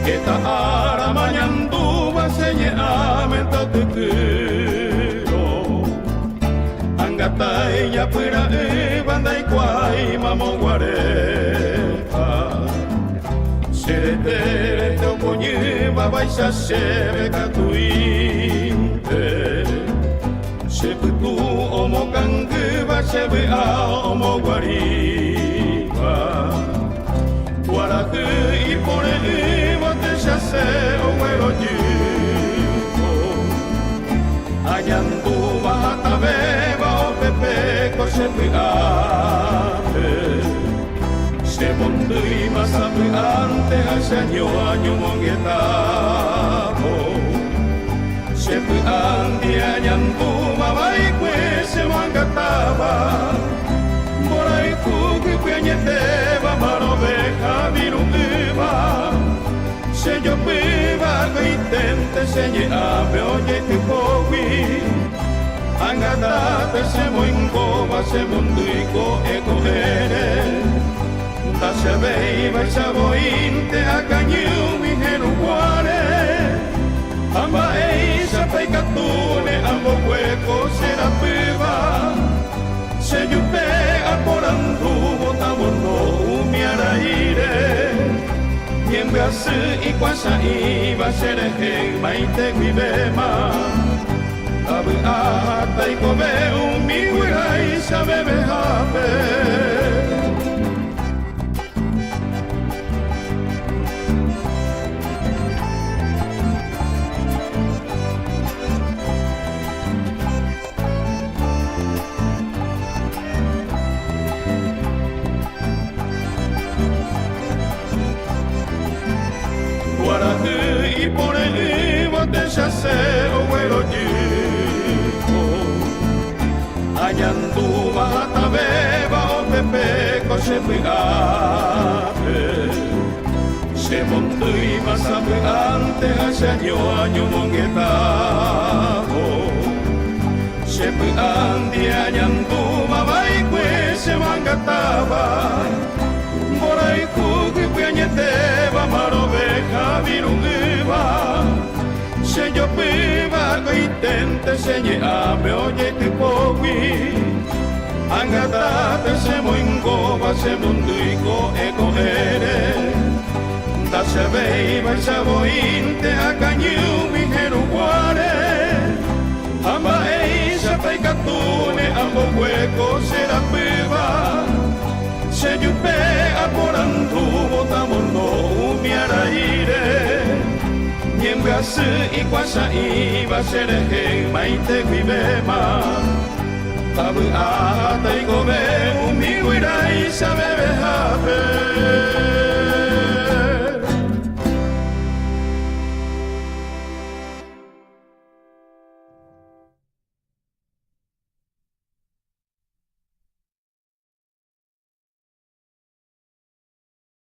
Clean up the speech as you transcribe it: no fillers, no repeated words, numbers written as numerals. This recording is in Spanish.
Kita ara manyandu basenye amento tukuro Angatai ya pira bandai kwai mamonguarepa Seretere te oponye babaisha sebe katuinte Seputu omokangu basebe a omoguaripa Waraku ipore se oguero yuko Ayandu bahata beba o pepe kosepu ate Se mondui masapu ante hasanyo anyo mongetamo Sepu andi ayandu mabai kwe se mangataba Morai kuku kwenyete ba marobeja virungiba Señor piva goitente senye abe oye te kowi Angada te se moingo va se munduiko eko ere Da se veiva sa bointe akanyu mi heru guare Amba eisa peikatune ambo hueco será piva Señor pe aporandu botamono umiara ire Niemgasu ikwasa iba serehe maite guibema Abu ahata ikobe umiwirai sabebe hape Waraku ipore wate shase oguero yuko Ayandu bahata beba o pepe kosepu ate Se mondui masapu ante hasanyo anyo mongetamo Sepu andi ayandu mabai kwe se mangataba Morai kuku kwenyete ba marobeja virungiba Señor piva goitente senye abe oye te kowi Angada te se moingo ba se munduiko eko ere Da se veiva sa bointe akanyu mi heru guare Amba eisa peikatune ambo hueco será piva Señor pe aporandu botamono umiara ire Niemgasu ikwasa iba serehe maite guibema Abu ahata ikobe umiwirai sabebe hape